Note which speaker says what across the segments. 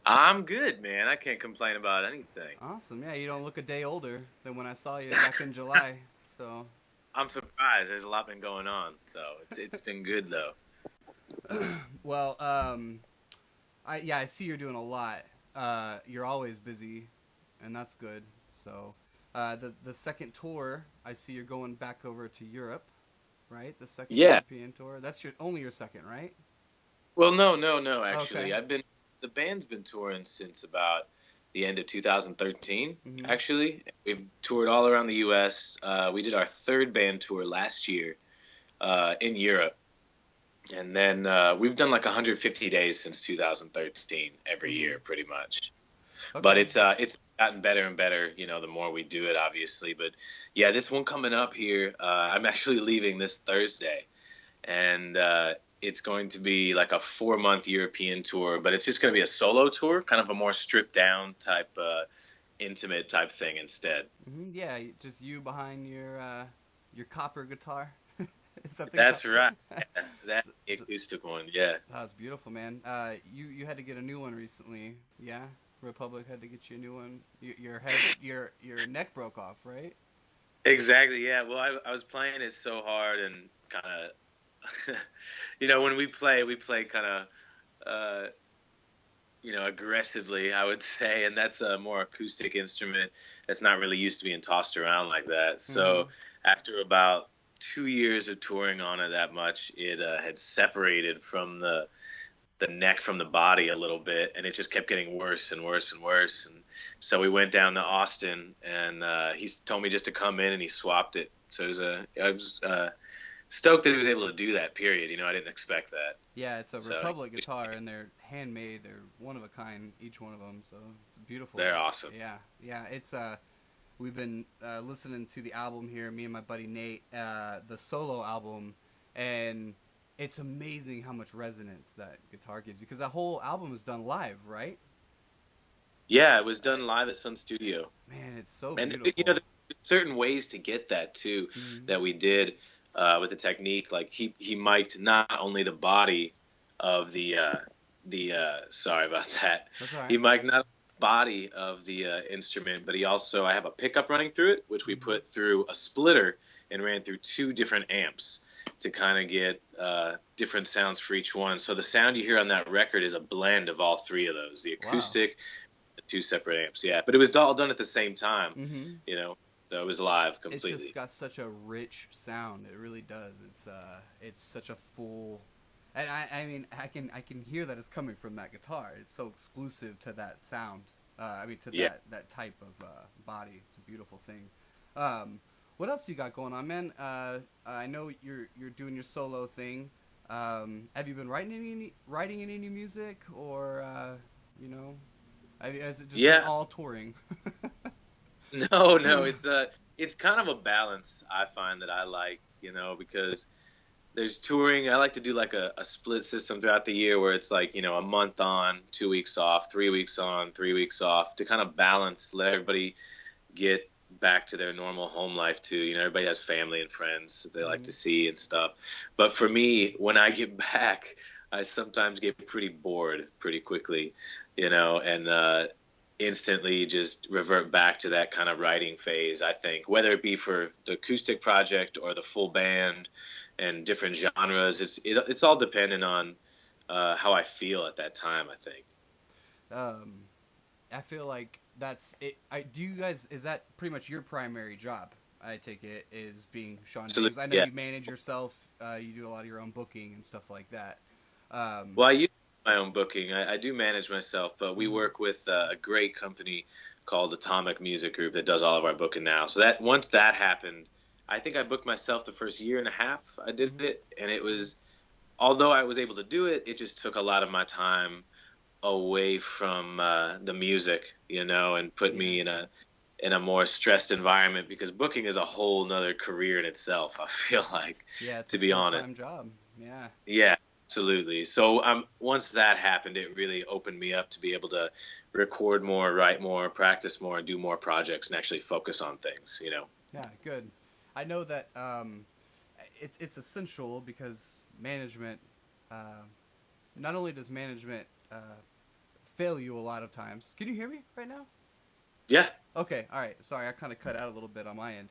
Speaker 1: I'm good, man. I can't complain about anything.
Speaker 2: Awesome. Yeah, you don't look a day older than when I saw you back in July. So,
Speaker 1: I'm surprised. There's a lot been going on, so it's been good though.
Speaker 2: well, I see you're doing a lot. You're always busy, and that's good. So, the second tour, I see you're going back over to Europe, right? The second
Speaker 1: Yeah.
Speaker 2: European tour. That's your only your second, right?
Speaker 1: Well, no. Actually,
Speaker 2: Okay.
Speaker 1: the band's been touring since about the end of 2013.
Speaker 2: Mhm.
Speaker 1: Actually, we've toured all around the U.S. We did our third band tour last year in Europe, and then we've done like 150 days since 2013 every
Speaker 2: Mhm.
Speaker 1: year, pretty much. But
Speaker 2: Okay.
Speaker 1: it's gotten better and better, the more we do it, obviously. But yeah, this one coming up here, I'm actually leaving this Thursday, and it's going to be like a 4 month European tour, but it's just going to be a solo tour, kind of a more stripped down type, intimate type thing instead.
Speaker 2: Yeah, just you behind your copper guitar. Is that the
Speaker 1: That's right. Yeah, that
Speaker 2: so, so,
Speaker 1: acoustic one. Yeah.
Speaker 2: that was beautiful, man. You had to get a new one recently, yeah? Republic had to get you a new one. Your head, your neck broke off, right?
Speaker 1: Exactly. Yeah. Well, I was playing it so hard and kind of, when we play kind of, uh, aggressively, I would say, and that's a more acoustic instrument that's not really used to being tossed around like that.
Speaker 2: Mm-hmm.
Speaker 1: So after about 2 years of touring on it that much, it had separated from the neck from the body a little bit, and it just kept getting worse and worse and worse. And so we went down to Austin, and he told me just to come in, and he swapped it. So I was stoked that he was able to do that. Period. I didn't expect that.
Speaker 2: Yeah, it's a
Speaker 1: So
Speaker 2: Republic guitar, and they're handmade. They're one of a kind, each one of them. So it's beautiful.
Speaker 1: they're awesome.
Speaker 2: Yeah, yeah. It's we've been listening to the album here, me and my buddy Nate, the solo album, and it's amazing how much resonance that guitar gives you because that whole album is done live, right?
Speaker 1: Yeah, it was
Speaker 2: Uh,
Speaker 1: done live at Sun Studio.
Speaker 2: Man, it's so
Speaker 1: And
Speaker 2: beautiful.
Speaker 1: there's certain ways to get that too
Speaker 2: Mm-hmm.
Speaker 1: that we did with the technique. Like he mic'd not only the body of the sorry about that.
Speaker 2: That's all
Speaker 1: He
Speaker 2: right.
Speaker 1: mic'd not the body of the instrument, but he also I have a pickup running through it, which we
Speaker 2: Mm-hmm.
Speaker 1: put through a splitter and ran through two different amps to kind of get different sounds for each one. So the sound you hear on that record is a blend of all three of those: the
Speaker 2: Wow.
Speaker 1: acoustic, the two separate amps. Yeah, but it was all done at the same time,
Speaker 2: Mm-hmm.
Speaker 1: you know. So it was live
Speaker 2: It's just
Speaker 1: completely.
Speaker 2: got such a rich sound. It really does. It's such a full, and I mean I can hear that it's coming from that guitar. It's so exclusive to that sound. I mean to
Speaker 1: Yeah.
Speaker 2: that type of body. It's a beautiful thing. Um, what else you got going on, man? I know you're doing your solo thing. Have you been writing any new music or you know? Has it just been
Speaker 1: Yeah.
Speaker 2: all touring?
Speaker 1: No. It's kind of a balance I find that I like, because there's touring. I like to do like a split system throughout the year where it's like, a month on, 2 weeks off, 3 weeks on, 3 weeks off to kind of balance, let everybody get back to their normal home life too. Everybody has family and friends that they like
Speaker 2: Mm-hmm.
Speaker 1: to see and stuff. But for me, when I get back, I sometimes get pretty bored pretty quickly, and instantly just revert back to that kind of writing phase, I think, whether it be for the acoustic project or the full band and different genres. It's all dependent on how I feel at that time, I think.
Speaker 2: Um, I feel like that's it. I do you guys is that pretty much your primary job? I take it is being Shawn
Speaker 1: So,
Speaker 2: James. I know
Speaker 1: yeah.
Speaker 2: you manage yourself. You do a lot of your own booking and stuff like that. Um,
Speaker 1: Well, I use my own booking. I do manage myself, but we
Speaker 2: mhm,
Speaker 1: work with a great company called Atomic Music Group that does all of our booking now. So that once that happened, I think I booked myself the first year and a half I did
Speaker 2: mhm,
Speaker 1: it, and it was, although I was able to do it, it just took a lot of my time away from the music, and put
Speaker 2: yeah,
Speaker 1: me in a more stressed environment because booking is a whole nother career in itself. I feel like,
Speaker 2: yeah. It's a
Speaker 1: to be
Speaker 2: full
Speaker 1: honest.
Speaker 2: time job. Yeah,
Speaker 1: Yeah, absolutely. So once that happened, it really opened me up to be able to record more, write more, practice more, do more projects, and actually focus on things.
Speaker 2: yeah. Good. I know that it's essential because management. Uh, not only does management fail you a lot of times. Can you hear me right now?
Speaker 1: Yeah.
Speaker 2: Okay, all right. Sorry, I kind of cut out a little bit on my end.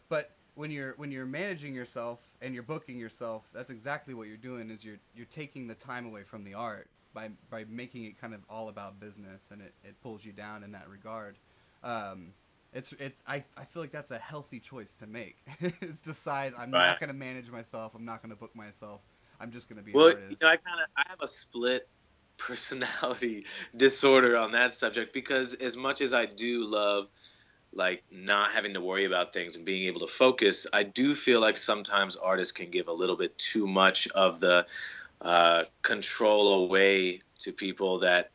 Speaker 2: But when you're managing yourself and you're booking yourself, that's exactly what you're doing. Is you're taking the time away from the art by making it kind of all about business, and it pulls you down in that regard. Um, I feel like that's a healthy choice to make. Is decide I'm
Speaker 1: Right.
Speaker 2: not gonna manage myself. I'm not gonna book myself. I'm just gonna be an
Speaker 1: Well,
Speaker 2: artist.
Speaker 1: I have a split personality disorder on that subject because as much as I do love like not having to worry about things and being able to focus, I do feel like sometimes artists can give a little bit too much of the control away to people that,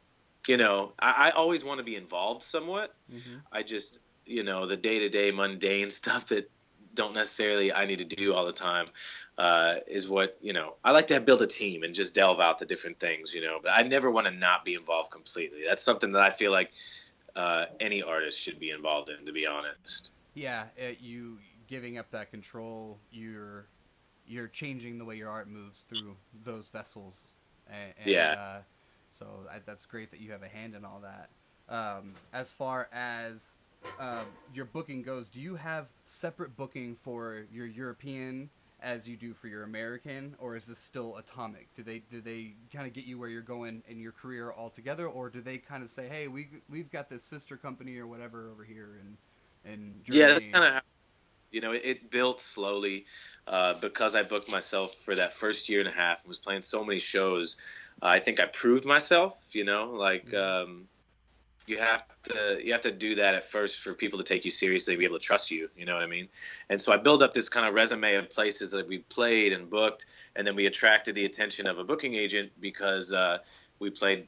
Speaker 1: I always want to be involved somewhat.
Speaker 2: Hmm.
Speaker 1: I just, the day to day mundane stuff that don't necessarily I need to do all the time is what, I like to build a team and just delve out the different things, but I never want to not be involved completely. That's something that I feel like any artist should be involved in, to be honest.
Speaker 2: Yeah, you giving up that control, you're changing the way your art moves through those vessels, and
Speaker 1: Yeah.
Speaker 2: so that's great that you have a hand in all that. As far as your booking goes, do you have separate booking for your European as you do for your American, or is this still atomic? Do they kind of get you where you're going in your career altogether, or do they kind of say, hey, we've got this sister company or whatever over here in
Speaker 1: Yeah, that's
Speaker 2: Germany?
Speaker 1: kind of how, it built slowly because I booked myself for that first year and a half and was playing so many shows. I think I proved myself, like
Speaker 2: Mm-hmm.
Speaker 1: you have to do that at first for people to take you seriously and be able to trust you. You know what I mean? And so I built up this kind of resume of places that we played and booked, and then we attracted the attention of a booking agent because we played,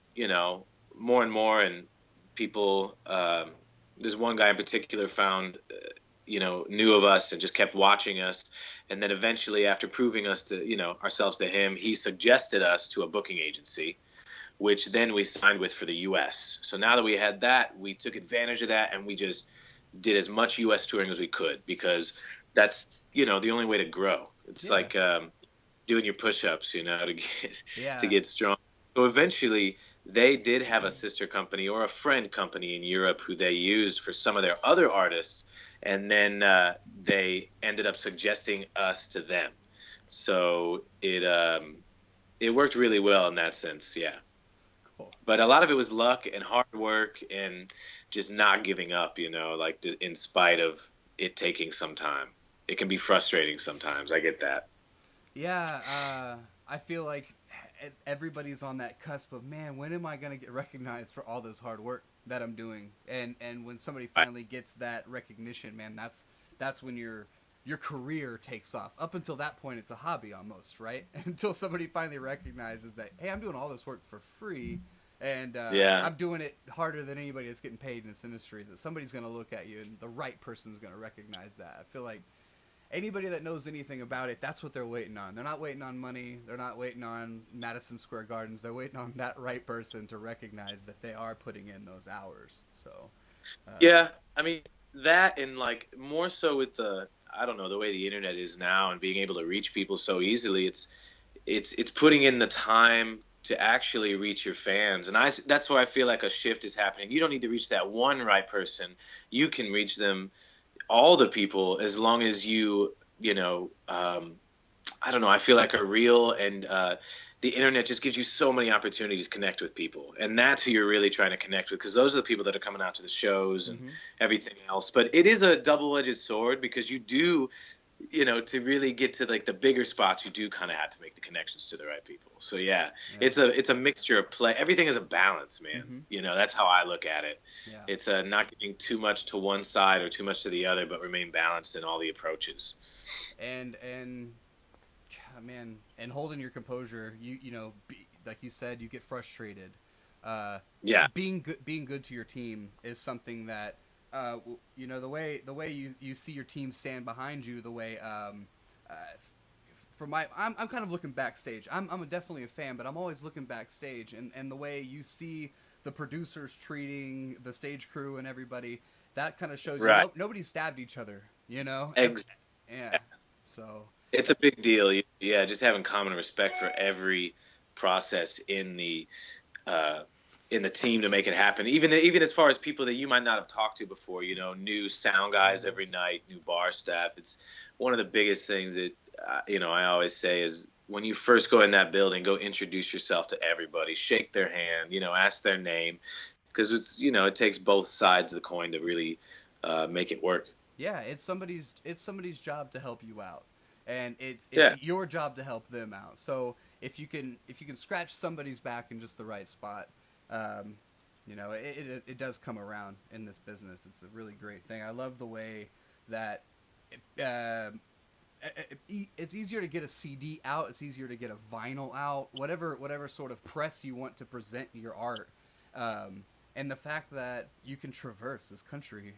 Speaker 1: more and more, and people. There's one guy in particular found. Knew of us and just kept watching us. And then eventually, after proving us to, ourselves to him, he suggested us to a booking agency, which then we signed with for the U.S. So now that we had that, we took advantage of that and we just did as much U.S. touring as we could because that's, the only way to grow. It's
Speaker 2: Yeah,
Speaker 1: like doing your push-ups, to get to
Speaker 2: yeah.
Speaker 1: get strong. So eventually, they did have a sister company or a friend company in Europe who they used for some of their other artists, and then they ended up suggesting us to them. So it worked really well in that sense, yeah.
Speaker 2: Cool.
Speaker 1: But a lot of it was luck and hard work and just not giving up, like in spite of it taking some time. It can be frustrating sometimes. I get that.
Speaker 2: Yeah, I feel like everybody's on that cusp of, man, when am I gonna get recognized for all this hard work that I'm doing? And when somebody
Speaker 1: I,
Speaker 2: finally gets that recognition, man, that's when your career takes off. Up until that point, it's a hobby almost, right? Until somebody finally recognizes that, hey, I'm doing all this work for free, and
Speaker 1: yeah.
Speaker 2: I'm doing it harder than anybody that's getting paid in this industry. That somebody's gonna look at you, and the right person's gonna recognize that. I feel like anybody that knows anything about it, that's what they're waiting on. They're not waiting on money. They're not waiting on Madison Square Gardens. They're waiting on that right person to recognize that they are putting in those hours. So, uh,
Speaker 1: Yeah. I mean, that and like more so with I don't know, the way the internet is now and being able to reach people so easily, it's putting in the time to actually reach your fans. And that's where I feel like a shift is happening. You don't need to reach that one right person. You can reach them all the people as long as I don't know. I feel like a reel and the internet just gives you so many opportunities to connect with people, and that's who you're really trying to connect with because those are the people that are coming out to the shows and
Speaker 2: mm-hmm.
Speaker 1: everything else. But it is a double-edged sword because you do, to really get to like the bigger spots, you do kind of have to make the connections to the right people. So yeah,
Speaker 2: Yeah.
Speaker 1: it's a mixture of play. Everything is a balance, man.
Speaker 2: Mm-hmm.
Speaker 1: That's how I look at it.
Speaker 2: Yeah.
Speaker 1: It's not giving too much to one side or too much to the other, but remain balanced in all the approaches.
Speaker 2: And man, and holding your composure. Like you said, you get frustrated. Uh,
Speaker 1: Yeah.
Speaker 2: being good to your team is something that the way you see your team stand behind you, the way uh, for my I'm kind of looking backstage. I'm definitely a fan, but I'm always looking backstage, and the way you see the producers treating the stage crew and everybody, that kind of shows you
Speaker 1: Right.
Speaker 2: nobody stabbed each other.
Speaker 1: Ex-
Speaker 2: Yeah. So
Speaker 1: It's a big deal. Yeah, just having common respect for every process in the uh, in the team to make it happen. Even as far as people that you might not have talked to before, you know, new sound guys every night, new bar staff. It's one of the biggest things that you know, I always say is when you first go in that building, go introduce yourself to everybody, shake their hand, you know, ask their name, because it's, you know, it takes both sides of the coin to really make it work.
Speaker 2: Yeah, it's somebody's job to help you out, and it's
Speaker 1: Yeah,
Speaker 2: your job to help them out. So if you can scratch somebody's back in just the right spot, um, it does come around in this business. It's a really great thing. I love the way that it, it's easier to get a CD out. It's easier to get a vinyl out. Whatever sort of press you want to present your art. And the fact that you can traverse this country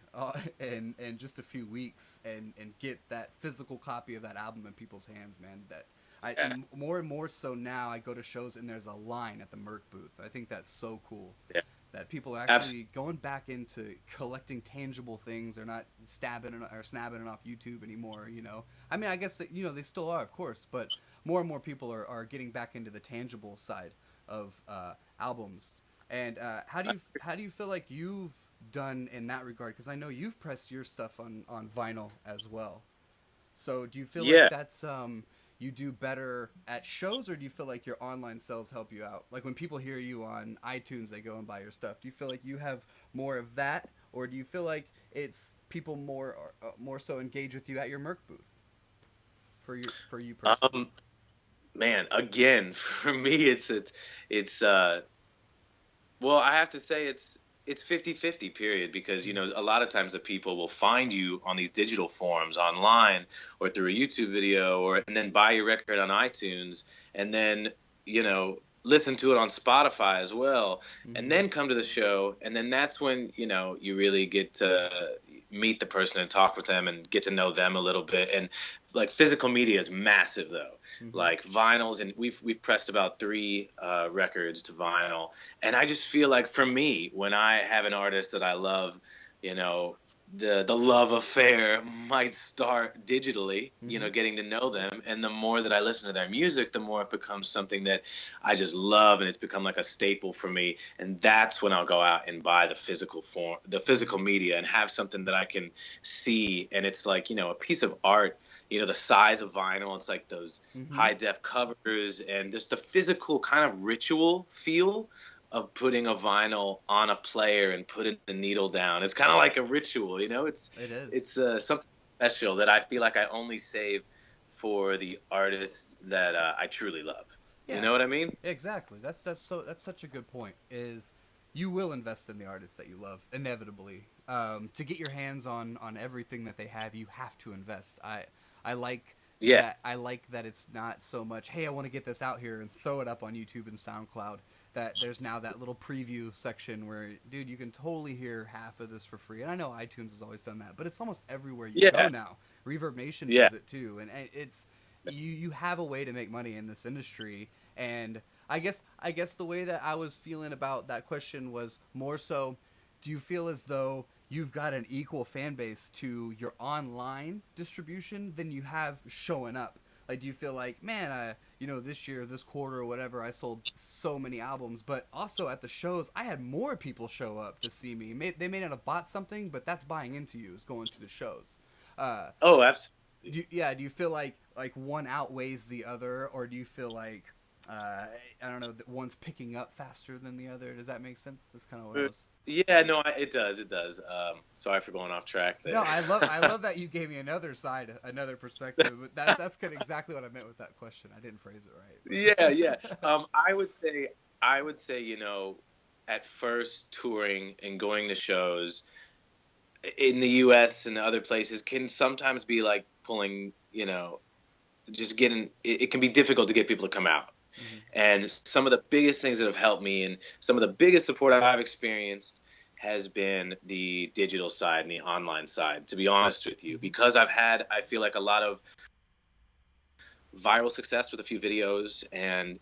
Speaker 2: in just a few weeks and get that physical copy of that album in people's hands, man. That
Speaker 1: yeah,
Speaker 2: more and more so now, I go to shows and there's a line at the Merc booth. I think that's so cool.
Speaker 1: yeah,
Speaker 2: That people are
Speaker 1: absolutely.
Speaker 2: actually going back into collecting tangible things. They're not stabbing or snapping it off YouTube anymore. I mean, I guess that they still are, of course, but more and more people are getting back into the tangible side of albums. And how do you feel like you've done in that regard? Because I know you've pressed your stuff on vinyl as well. So do you feel like
Speaker 1: Yeah.
Speaker 2: that's you do better at shows, or do you feel like your online sales help you out? Like when people hear you on iTunes, they go and buy your stuff. Do you feel like you have more of that, or do you feel like it's people more so engage with you at your Merc booth for you personally?
Speaker 1: Um, Man, again, for me, it's well, I have to say it's 50-50 period, because you know a lot of times the people will find you on these digital forums online or through a YouTube video, or and then buy your record on iTunes, and then you know listen to it on Spotify as well, and
Speaker 2: Mm-hmm.
Speaker 1: then come to the show, and then that's when you know you really get to meet the person and talk with them and get to know them a little bit. And like physical media is massive though,
Speaker 2: Mm-hmm.
Speaker 1: like vinyls, and we've pressed about three records to vinyl. And I just feel like for me, when I have an artist that I love, you know, the love affair might start digitally, you
Speaker 2: Mm-hmm.
Speaker 1: know, getting to know them, and the more that I listen to their music, the more it becomes something that I just love, and it's become like a staple for me. And that's when I'll go out and buy the physical form, the physical media, and have something that I can see, and it's like, you know, a piece of art, you know, the size of vinyl. It's like those
Speaker 2: Mm-hmm.
Speaker 1: high def covers, and just the physical kind of ritual feel of putting a vinyl on a player and putting the needle down. It's kind of like a ritual, you know.
Speaker 2: It is.
Speaker 1: It's something special that I feel like I only save for the artists that I truly love. You
Speaker 2: Yeah.
Speaker 1: know what I mean?
Speaker 2: Exactly. That's such a good point. Is you will invest in the artists that you love inevitably. To get your hands on everything that they have, you have to invest. I like
Speaker 1: Yeah,
Speaker 2: that. I like that it's not so much. Hey, I want to get this out here and throw it up on YouTube and SoundCloud. That there's now that little preview section where, dude, you can totally hear half of this for free. And I know iTunes has always done that, but it's almost everywhere you go
Speaker 1: yeah,
Speaker 2: now. Reverb Nation
Speaker 1: yeah.
Speaker 2: does it too, and it's you have a way to make money in this industry. And I guess the way that I was feeling about that question was more so, do you feel as though you've got an equal fan base to your online distribution than you have showing up? Like, do you feel like, man, this year, this quarter, or whatever, I sold so many albums, but also at the shows, I had more people show up to see me. They may not have bought something, but that's buying into you, is going to the shows. Uh,
Speaker 1: Oh, absolutely.
Speaker 2: do you feel like one outweighs the other, or do you feel like I don't know that one's picking up faster than the other? Does that make sense? That's kind of what I was.
Speaker 1: Yeah, no, it does. It does. Sorry for going off track
Speaker 2: No,
Speaker 1: there.
Speaker 2: I love that you gave me another side, another perspective. But that's kind of exactly what I meant with that question. I didn't phrase it
Speaker 1: Yeah, yeah.
Speaker 2: right, but
Speaker 1: I would say, you know, at first touring and going to shows in the U.S. and other places can sometimes be like pulling, you know, just getting. It can be difficult to get people to come out.
Speaker 2: hmm
Speaker 1: And some of the biggest things that have helped me, and some of the biggest support I've experienced, has been the digital side and the online side. To be honest with you,
Speaker 2: hmm
Speaker 1: because I feel like a lot of viral success with a few videos, and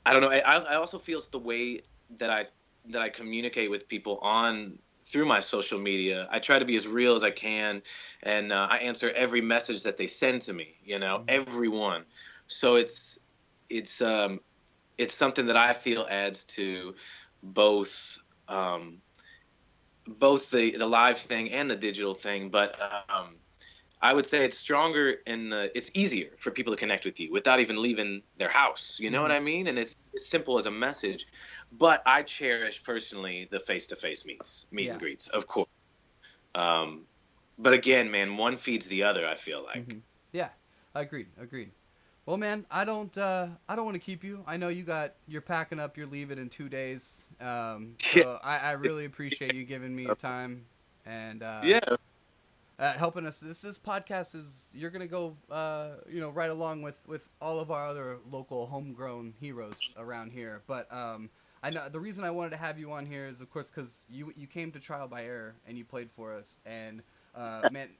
Speaker 1: I don't know. I also feel it's the way that I communicate with people on through my social media. I try to be as real as I can, and I answer every message that they send to me. You know,
Speaker 2: hmm
Speaker 1: everyone. So it's it's something that I feel adds to both both the live thing and the digital thing, but I would say it's stronger it's easier for people to connect with you without even leaving their house. You know what I mean? And it's as simple as a message. But I cherish personally the face-to-face meet and greets, of course. But again, man, one feeds the other, I feel like.
Speaker 2: Yeah, agreed. Well, man, I don't want to keep you. I know you're packing up, you're leaving in 2 days. So I really appreciate you giving me your time and helping us. This podcast you're gonna go right along with all of our other local homegrown heroes around here. But I know the reason I wanted to have you on here is, of course, because you came to Trial by Error and you played for us, and man,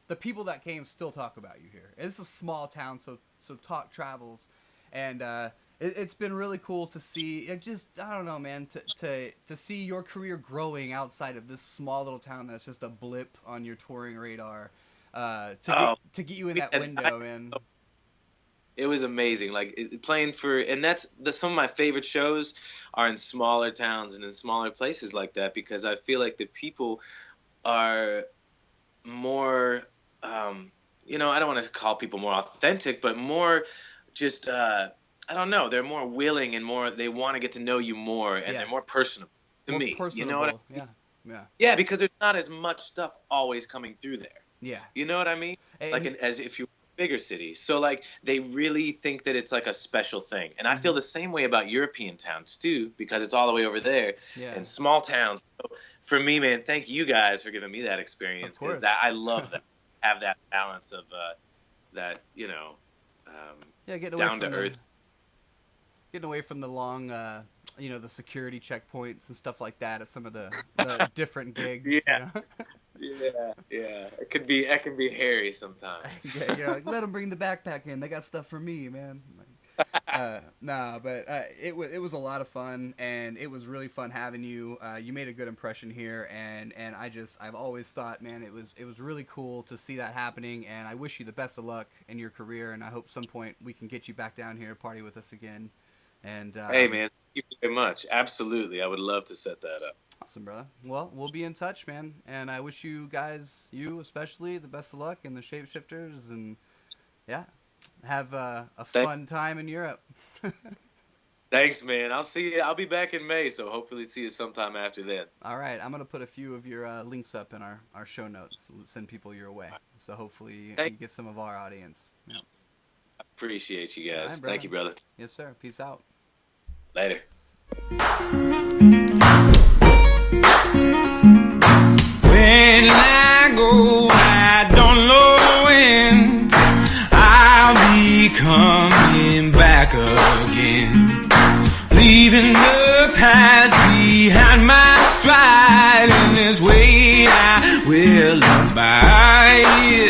Speaker 2: the people that came still talk about you here. It's a small town, so talk travels, and it's been really cool to see. I don't know, man, to see your career growing outside of this small little town that's just a blip on your touring radar. To get you in that window, man.
Speaker 1: It was amazing, like playing for, and some of my favorite shows are in smaller towns and in smaller places like that, because I feel like the people are more, I don't want to call people more authentic, but more just, I don't know, they're more willing and they want to get to know you more, and they're more personable to me. You know what I mean? Yeah, because there's not as much stuff always coming through there. Yeah. You know what I mean? As if you bigger city. So like they really think that it's like a special thing. And I feel the same way about European towns too, because it's all the way over there in small towns. So for me, man, thank you guys for giving me that experience, because I love that. Have that balance of that, down to earth.
Speaker 2: Getting away from the long, the security checkpoints and stuff like that at some of the different gigs.
Speaker 1: Yeah. Yeah. It can be hairy sometimes.
Speaker 2: Like, let them bring the backpack in. They got stuff for me, man. But it was a lot of fun, and it was really fun having you. You made a good impression here, and I've always thought, man, it was really cool to see that happening, and I wish you the best of luck in your career, and I hope some point we can get you back down here to party with us again. And
Speaker 1: hey, man, thank you very much. Absolutely, I would love to set that up.
Speaker 2: Awesome, brother. Well, we'll be in touch, man, and I wish you guys, you especially, the best of luck in the Shapeshifters, and have a fun time in Europe.
Speaker 1: Thanks, man. I'll be back in May, so hopefully see you sometime after then.
Speaker 2: All right, I'm gonna put a few of your links up in our show notes. Send people your way, so hopefully you get some of our audience. I
Speaker 1: appreciate you guys. Right, thank you, brother.
Speaker 2: Yes, sir. Peace out.
Speaker 1: Later.
Speaker 3: When I go, I don't know when I'll be coming back again, leaving the past behind my stride. In this way I will abide.